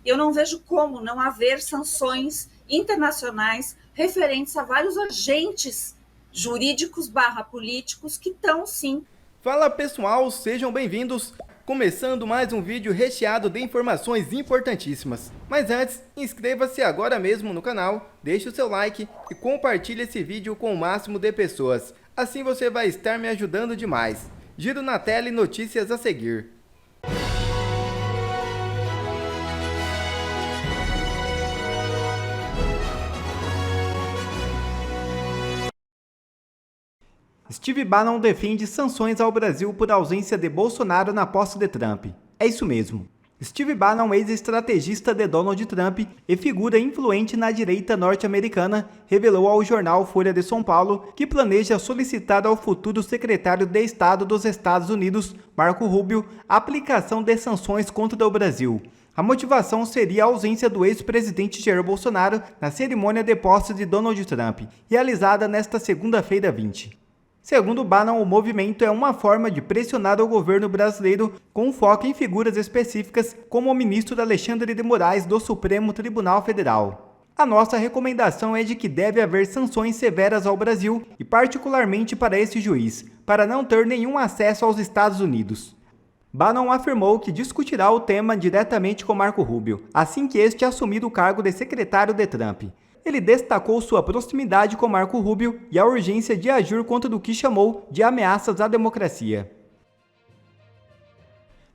eu não vejo como não haver sanções internacionais referentes a vários agentes jurídicos / políticos que estão, sim. Fala pessoal, sejam bem-vindos! Começando mais um vídeo recheado de informações importantíssimas. Mas antes, inscreva-se agora mesmo no canal, deixe o seu like e compartilhe esse vídeo com o máximo de pessoas. Assim você vai estar me ajudando demais. Giro na tela e notícias a seguir. Steve Bannon defende sanções ao Brasil por ausência de Bolsonaro na posse de Trump. É isso mesmo. Steve Bannon, ex-estrategista de Donald Trump e figura influente na direita norte-americana, revelou ao jornal Folha de São Paulo que planeja solicitar ao futuro secretário de Estado dos Estados Unidos, Marco Rubio, a aplicação de sanções contra o Brasil. A motivação seria a ausência do ex-presidente Jair Bolsonaro na cerimônia de posse de Donald Trump, realizada nesta segunda-feira 20. Segundo Bannon, o movimento é uma forma de pressionar o governo brasileiro com foco em figuras específicas, como o ministro Alexandre de Moraes do Supremo Tribunal Federal. A nossa recomendação é de que deve haver sanções severas ao Brasil e particularmente para esse juiz, para não ter nenhum acesso aos Estados Unidos. Bannon afirmou que discutirá o tema diretamente com Marco Rubio, assim que este assumir o cargo de secretário de Trump. Ele destacou sua proximidade com Marco Rubio e a urgência de agir contra o que chamou de ameaças à democracia.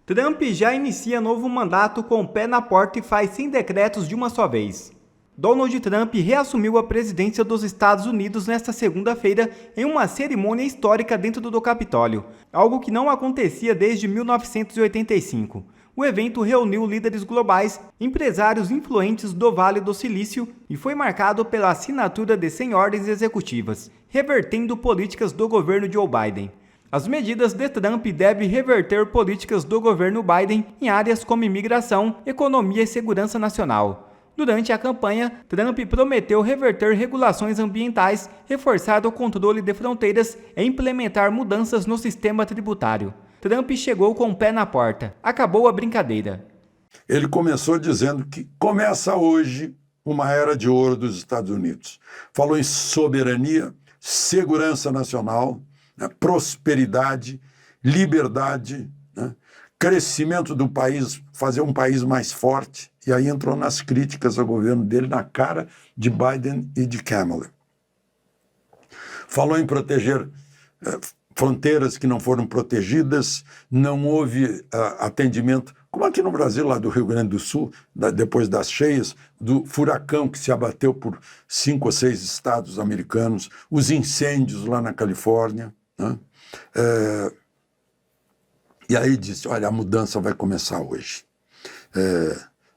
Trump já inicia novo mandato com o pé na porta e faz 100 decretos de uma só vez. Donald Trump reassumiu a presidência dos Estados Unidos nesta segunda-feira em uma cerimônia histórica dentro do Capitólio, algo que não acontecia desde 1985. O evento reuniu líderes globais, empresários influentes do Vale do Silício e foi marcado pela assinatura de 100 ordens executivas, revertendo políticas do governo Joe Biden. As medidas de Trump devem reverter políticas do governo Biden em áreas como imigração, economia e segurança nacional. Durante a campanha, Trump prometeu reverter regulações ambientais, reforçar o controle de fronteiras e implementar mudanças no sistema tributário. Trump chegou com o pé na porta. Acabou a brincadeira. Ele começou dizendo que começa hoje uma era de ouro dos Estados Unidos. Falou em soberania, segurança nacional, prosperidade, liberdade, crescimento do país, fazer um país mais forte. E aí entrou nas críticas ao governo dele, na cara de Biden e de Kamala. Falou em proteger fronteiras que não foram protegidas, não houve atendimento, como aqui no Brasil, lá do Rio Grande do Sul, depois das cheias, do furacão que se abateu por 5 ou 6 estados americanos, os incêndios lá na Califórnia, né? E aí disse, olha, a mudança vai começar hoje.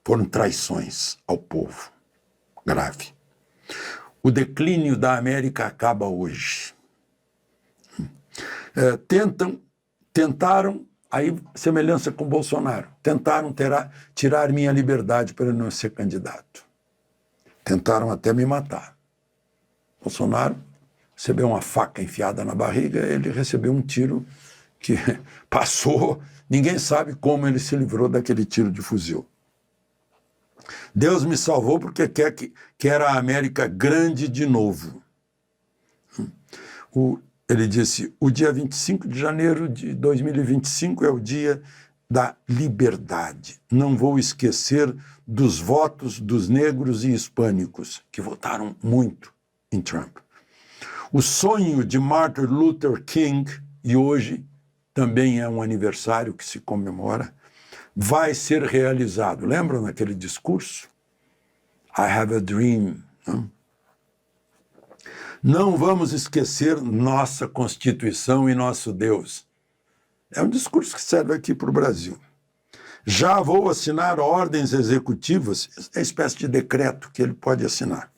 Foram traições ao povo, grave. O declínio da América acaba hoje. Tentaram, aí semelhança com Bolsonaro, tentaram tirar minha liberdade para eu não ser candidato. Tentaram até me matar. Bolsonaro recebeu uma faca enfiada na barriga, ele recebeu um tiro que passou, ninguém sabe como ele se livrou daquele tiro de fuzil. Deus me salvou porque quer a América grande de novo. Ele disse, o dia 25 de janeiro de 2025 é o dia da liberdade. Não vou esquecer dos votos dos negros e hispânicos, que votaram muito em Trump. O sonho de Martin Luther King, e hoje também é um aniversário que se comemora, vai ser realizado. Lembram naquele discurso? I have a dream. Não vamos esquecer nossa Constituição e nosso Deus. É um discurso que serve aqui para o Brasil. Já vou assinar ordens executivas, é uma espécie de decreto que ele pode assinar.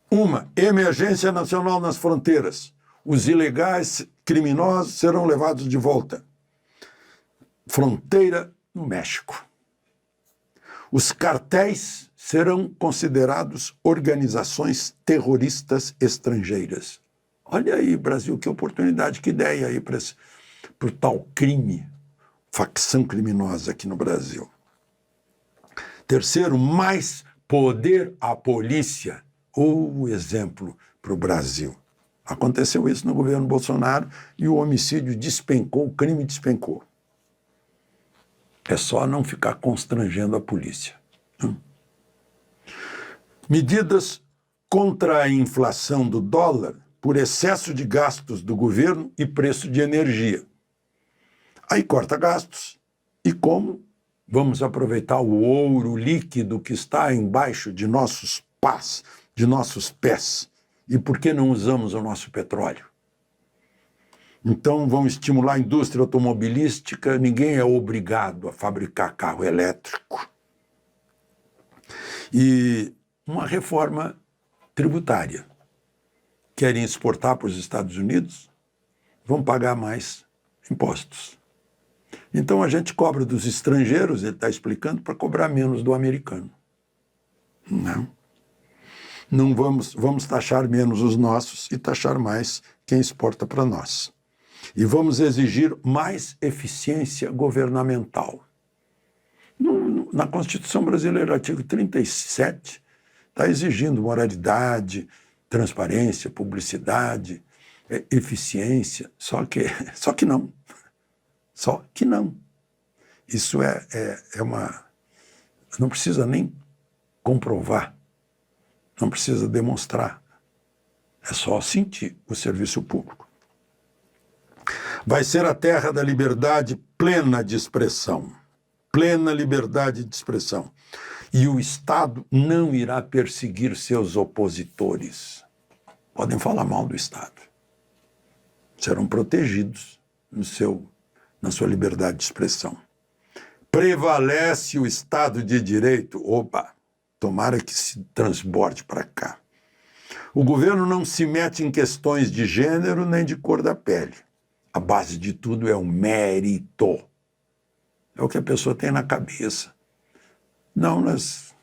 Uma, emergência nacional nas fronteiras. Os ilegais criminosos serão levados de volta. Fronteira no México. Os cartéis serão considerados organizações terroristas estrangeiras. Olha aí, Brasil, que oportunidade, que ideia aí para o tal crime, facção criminosa aqui no Brasil. Terceiro, mais poder à polícia. O exemplo para o Brasil. Aconteceu isso no governo Bolsonaro e o homicídio despencou, o crime despencou. É só não ficar constrangendo a polícia. Medidas contra a inflação do dólar por excesso de gastos do governo e preço de energia. Aí corta gastos. E como? Vamos aproveitar o ouro líquido que está embaixo de nossos pés. E por que não usamos o nosso petróleo? Então vamos estimular a indústria automobilística, ninguém é obrigado a fabricar carro elétrico. E uma reforma tributária. Querem exportar para os Estados Unidos? Vão pagar mais impostos. Então a gente cobra dos estrangeiros, ele está explicando, para cobrar menos do americano. Não vamos taxar menos os nossos e taxar mais quem exporta para nós. E vamos exigir mais eficiência governamental. Na Constituição Brasileira, artigo 37, está exigindo moralidade, transparência, publicidade, eficiência, só que não. Só que não. Isso é uma... Não precisa nem comprovar, não precisa demonstrar. É só sentir o serviço público. Vai ser a terra da liberdade plena de expressão. Plena liberdade de expressão. E o Estado não irá perseguir seus opositores. Podem falar mal do Estado. Serão protegidos na sua liberdade de expressão. Prevalece o Estado de Direito. Opa, tomara que se transborde para cá. O governo não se mete em questões de gênero nem de cor da pele. A base de tudo é o mérito. É o que a pessoa tem na cabeça. Não nos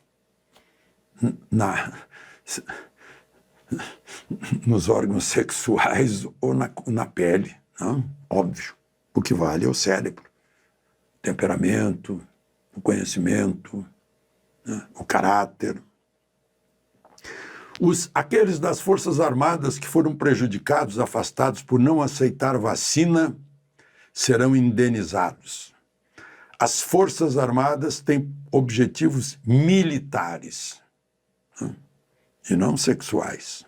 órgãos sexuais ou na pele. Não? Óbvio. O que vale é o cérebro. O temperamento, o conhecimento, né? O caráter. Aqueles das Forças Armadas que foram prejudicados, afastados por não aceitar vacina, serão indenizados. As Forças Armadas têm objetivos militares, né? E não sexuais.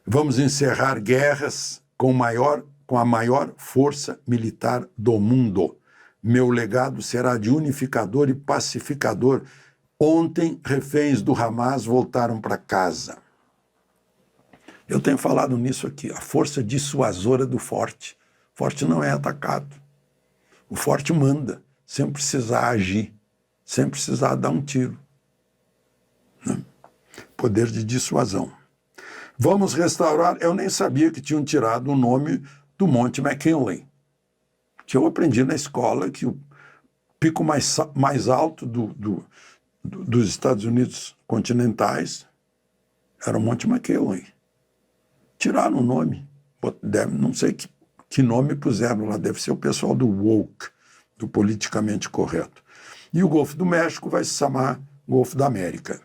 Vamos encerrar guerras com a maior força militar do mundo. Meu legado será de unificador e pacificador. Ontem, reféns do Hamas voltaram para casa. Eu tenho falado nisso aqui, a força dissuasora do forte. O forte não é atacado. O forte manda, sem precisar agir, sem precisar dar um tiro. Né? Poder de dissuasão. Vamos restaurar... Eu nem sabia que tinham tirado o nome do Monte McKinley, que eu aprendi na escola que o pico mais alto dos Estados Unidos continentais era o Monte McKinley. Tiraram o nome. Não sei que nome puseram lá. Deve ser o pessoal do woke, do politicamente correto. E o Golfo do México vai se chamar Golfo da América.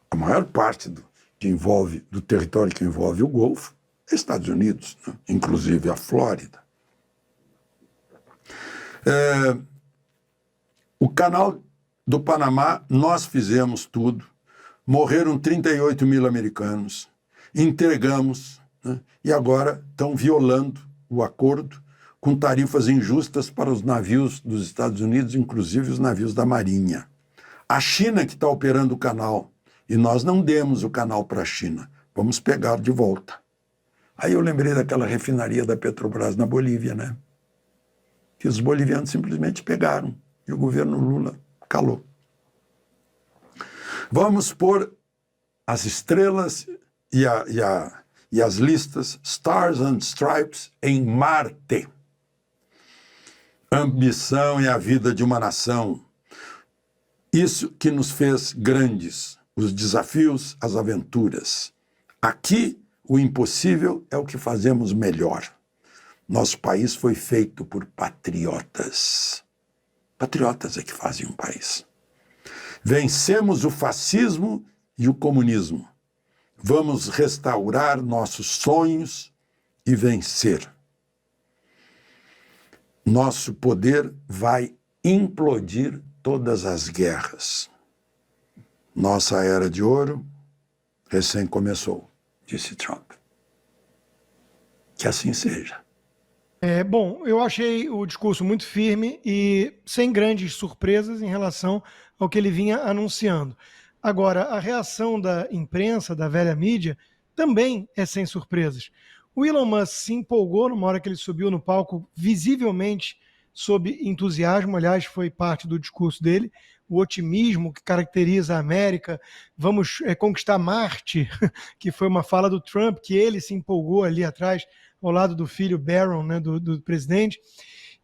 A maior parte do território que envolve o Golfo é Estados Unidos, né? Inclusive a Flórida. O canal do Panamá, nós fizemos tudo. Morreram 38 mil americanos. Entregamos, né? E agora estão violando o acordo com tarifas injustas para os navios dos Estados Unidos, inclusive os navios da Marinha. A China que está operando o canal, e nós não demos o canal para a China. Vamos pegar de volta. Aí eu lembrei daquela refinaria da Petrobras na Bolívia, né? Que os bolivianos simplesmente pegaram e o governo Lula calou. Vamos pôr as estrelas e as listas Stars and Stripes em Marte. Ambição é a vida de uma nação. Isso que nos fez grandes, os desafios, as aventuras. Aqui, o impossível é o que fazemos melhor. Nosso país foi feito por patriotas. Patriotas é que fazem um país. Vencemos o fascismo e o comunismo. Vamos restaurar nossos sonhos e vencer. Nosso poder vai implodir todas as guerras. Nossa era de ouro recém começou, disse Trump. Que assim seja. Bom, eu achei o discurso muito firme e sem grandes surpresas em relação ao que ele vinha anunciando. Agora, a reação da imprensa, da velha mídia, também é sem surpresas. O Elon Musk se empolgou numa hora que ele subiu no palco, visivelmente sob entusiasmo, aliás, foi parte do discurso dele, o otimismo que caracteriza a América, vamos conquistar Marte, que foi uma fala do Trump, que ele se empolgou ali atrás, ao lado do filho Barron, né, do presidente,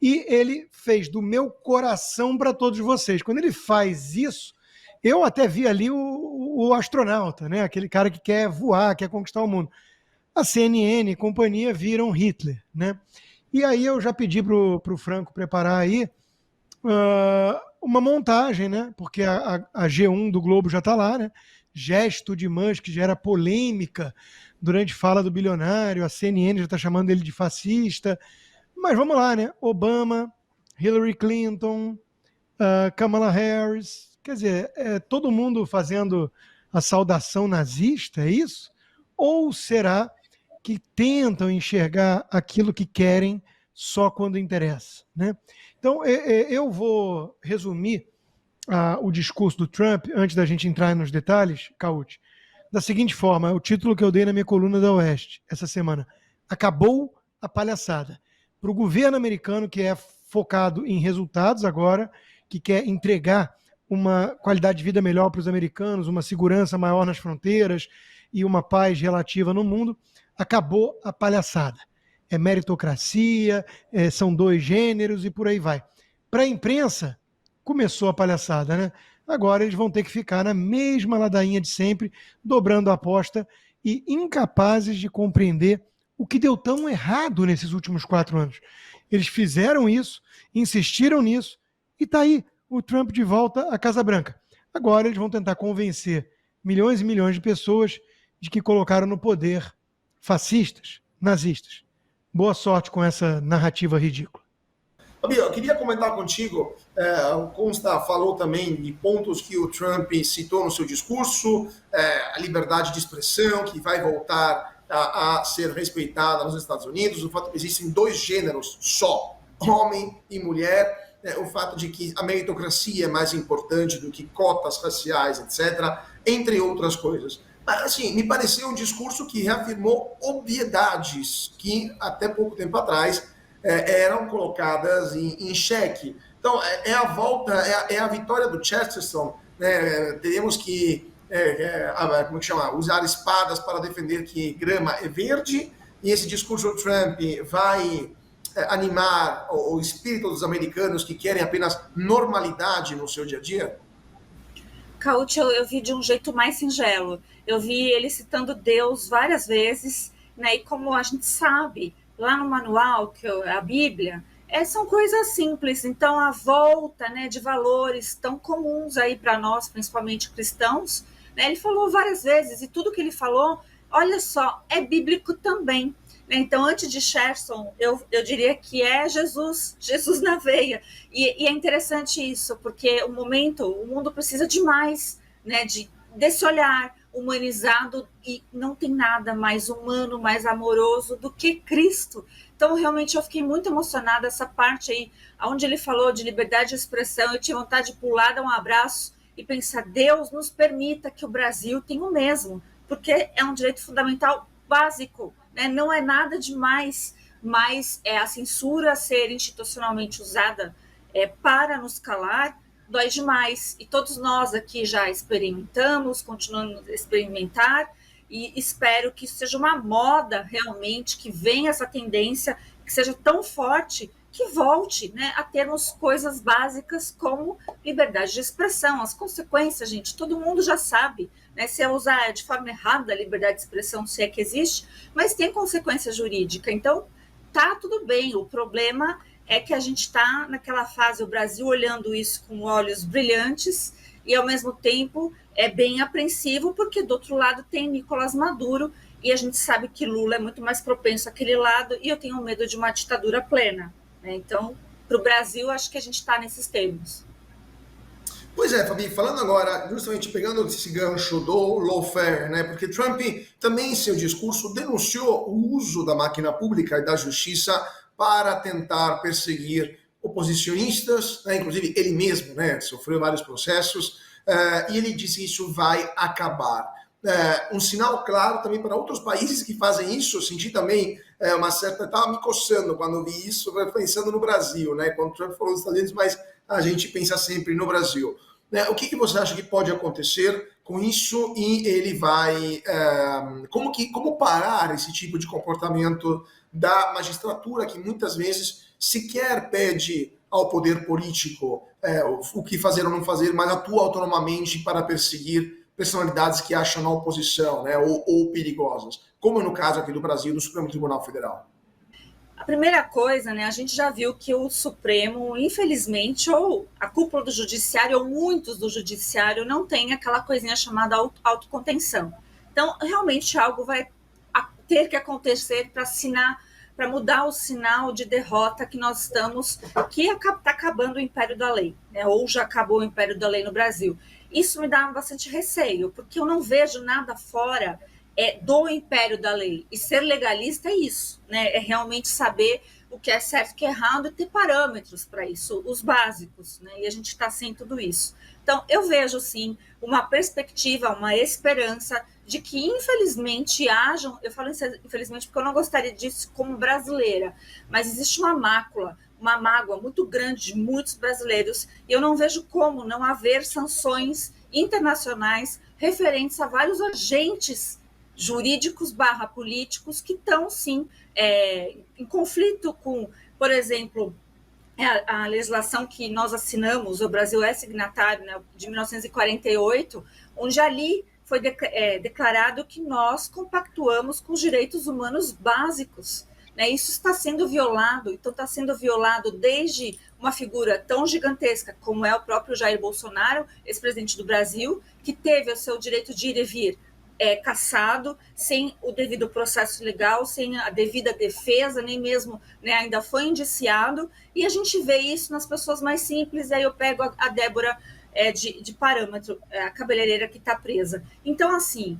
e ele fez do meu coração para todos vocês. Quando ele faz isso, eu até vi ali o astronauta, né, aquele cara que quer voar, quer conquistar o mundo. A CNN e companhia viram Hitler, né? E aí eu já pedi para o Franco preparar aí uma montagem, né? Porque a G1 do Globo já está lá, né? Gesto de Musk que gera polêmica durante fala do bilionário, a CNN já está chamando ele de fascista. Mas vamos lá, né? Obama, Hillary Clinton, Kamala Harris, quer dizer, todo mundo fazendo a saudação nazista, é isso? Ou será que tentam enxergar aquilo que querem só quando interessa, né? Então, eu vou resumir o discurso do Trump, antes da gente entrar nos detalhes, Cauti, da seguinte forma, o título que eu dei na minha coluna da Oeste essa semana: acabou a palhaçada. Para o governo americano, que é focado em resultados agora, que quer entregar uma qualidade de vida melhor para os americanos, uma segurança maior nas fronteiras e uma paz relativa no mundo, acabou a palhaçada. É meritocracia, são 2 gêneros e por aí vai. Para a imprensa, começou a palhaçada, né? Agora eles vão ter que ficar na mesma ladainha de sempre, dobrando a aposta e incapazes de compreender o que deu tão errado nesses últimos 4 anos. Eles fizeram isso, insistiram nisso, e está aí o Trump de volta à Casa Branca. Agora eles vão tentar convencer milhões e milhões de pessoas de que colocaram no poder fascistas, nazistas. Boa sorte com essa narrativa ridícula. Fabio, eu queria comentar contigo, o Consta falou também de pontos que o Trump citou no seu discurso, a liberdade de expressão, que vai voltar a ser respeitada nos Estados Unidos, o fato que existem 2 gêneros só, homem e mulher, o fato de que a meritocracia é mais importante do que cotas raciais, etc., entre outras coisas. Mas, assim, me pareceu um discurso que reafirmou obviedades que, até pouco tempo atrás, eram colocadas em xeque. Então, é a volta, é a vitória do Chesterton, né? Teremos que, como que chama? Usar espadas para defender que grama é verde, e esse discurso do Trump vai animar o espírito dos americanos que querem apenas normalidade no seu dia a dia? Cauti, eu vi de um jeito mais singelo. Eu vi ele citando Deus várias vezes, né? E como a gente sabe, lá no manual, que é a Bíblia, são coisas simples. Então, a volta, né, de valores tão comuns aí para nós, principalmente cristãos, né, ele falou várias vezes, e tudo que ele falou, olha só, é bíblico também. Então, antes de Chesterton, eu diria que é Jesus na veia. E é interessante isso, porque o mundo precisa de mais, né, desse olhar humanizado, e não tem nada mais humano, mais amoroso do que Cristo. Então, realmente, eu fiquei muito emocionada, essa parte aí, onde ele falou de liberdade de expressão, eu tinha vontade de pular, dar um abraço e pensar, Deus nos permita que o Brasil tenha o mesmo, porque é um direito fundamental básico, né? Não é nada demais, mas a censura ser institucionalmente usada para nos calar, dói demais. E todos nós aqui já experimentamos, continuamos a experimentar, e espero que isso seja uma moda realmente, que venha essa tendência, que seja tão forte, que volte, né, a termos coisas básicas como liberdade de expressão. As consequências, gente, todo mundo já sabe, né, se eu usar de forma errada a liberdade de expressão, se é que existe, mas tem consequência jurídica. Então, tá tudo bem. O problema é que a gente está naquela fase, o Brasil olhando isso com olhos brilhantes e ao mesmo tempo é bem apreensivo, porque do outro lado tem Nicolás Maduro, e a gente sabe que Lula é muito mais propenso àquele lado, e eu tenho medo de uma ditadura plena, né? Então, para o Brasil, acho que a gente está nesses termos. Pois é, Fabi, falando agora, justamente pegando esse gancho do lawfare, né? Porque Trump também, em seu discurso, denunciou o uso da máquina pública e da justiça para tentar perseguir oposicionistas, né? Inclusive ele mesmo, né? Sofreu vários processos, e ele disse que isso vai acabar. Um sinal claro também para outros países que fazem isso. Eu senti também uma certa... Estava me coçando quando eu vi isso, pensando no Brasil, né? Quando Trump falou dos Estados Unidos, mas a gente pensa sempre no Brasil. O que você acha que pode acontecer com isso, e ele vai... Como parar esse tipo de comportamento da magistratura, que muitas vezes sequer pede ao poder político o que fazer ou não fazer, mas atua autonomamente para perseguir personalidades que acham na oposição, né, ou perigosas, como no caso aqui do Brasil, do Supremo Tribunal Federal? A primeira coisa, né, a gente já viu que o Supremo, infelizmente, ou a cúpula do judiciário, ou muitos do judiciário, não tem aquela coisinha chamada autocontenção. Então, realmente, algo vai ter que acontecer para mudar o sinal de derrota que nós estamos, que está acabando o Império da Lei, né, ou já acabou o Império da Lei no Brasil. Isso me dá bastante receio, porque eu não vejo nada fora do Império da Lei. E ser legalista é isso, né? É realmente saber o que é certo e o que é errado e ter parâmetros para isso, os básicos, né? E a gente está sem tudo isso. Então, eu vejo, sim, uma perspectiva, uma esperança de que, infelizmente, hajam... Eu falo infelizmente porque eu não gostaria disso como brasileira, mas existe uma mágoa muito grande de muitos brasileiros, e eu não vejo como não haver sanções internacionais referentes a vários agentes jurídicos / políticos que estão, sim, em conflito com, por exemplo, a legislação que nós assinamos, o Brasil é signatário, né, de 1948, onde ali foi declarado que nós compactuamos com os direitos humanos básicos. Isso está sendo violado, então está sendo violado desde uma figura tão gigantesca como é o próprio Jair Bolsonaro, ex-presidente do Brasil, que teve o seu direito de ir e vir cassado, sem o devido processo legal, sem a devida defesa, nem mesmo, né, ainda foi indiciado, e a gente vê isso nas pessoas mais simples. Aí eu pego a Débora de Parâmetro, a cabeleireira que está presa. Então, assim,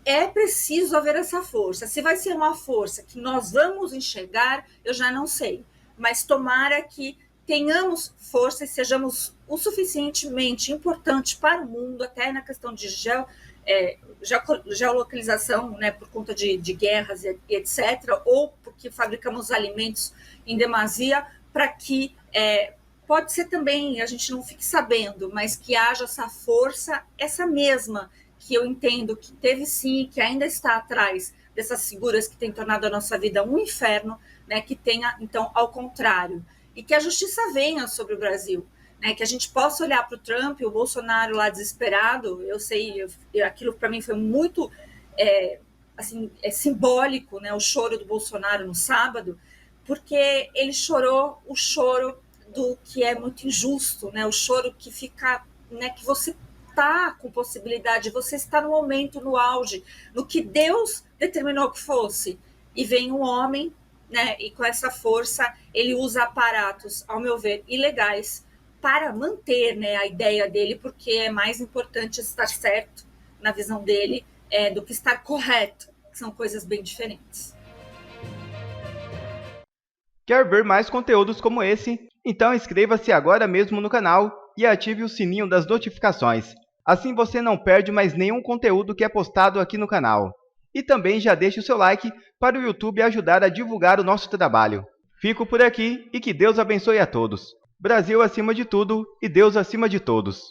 é preciso haver essa força. Se vai ser uma força que nós vamos enxergar, eu já não sei. Mas tomara que tenhamos força e sejamos o suficientemente importantes para o mundo, até na questão de geolocalização, né, por conta de guerras e etc., ou porque fabricamos alimentos em demasia, para que pode ser também, a gente não fique sabendo, mas que haja essa força, essa mesma que eu entendo que teve sim, que ainda está atrás dessas figuras que têm tornado a nossa vida um inferno, né, que tenha, então, ao contrário. E que a justiça venha sobre o Brasil, né, que a gente possa olhar para o Trump, o Bolsonaro lá desesperado. Eu sei, aquilo para mim foi muito simbólico, né, o choro do Bolsonaro no sábado, porque ele chorou o choro do que é muito injusto, né, o choro que fica, né, que você está com possibilidade, você está no momento, no auge, no que Deus determinou que fosse, e vem um homem, né, e com essa força ele usa aparatos, ao meu ver, ilegais, para manter, né, a ideia dele, porque é mais importante estar certo, na visão dele, do que estar correto, que são coisas bem diferentes. Quer ver mais conteúdos como esse? Então inscreva-se agora mesmo no canal e ative o sininho das notificações. Assim você não perde mais nenhum conteúdo que é postado aqui no canal. E também já deixe o seu like para o YouTube ajudar a divulgar o nosso trabalho. Fico por aqui e que Deus abençoe a todos. Brasil acima de tudo e Deus acima de todos.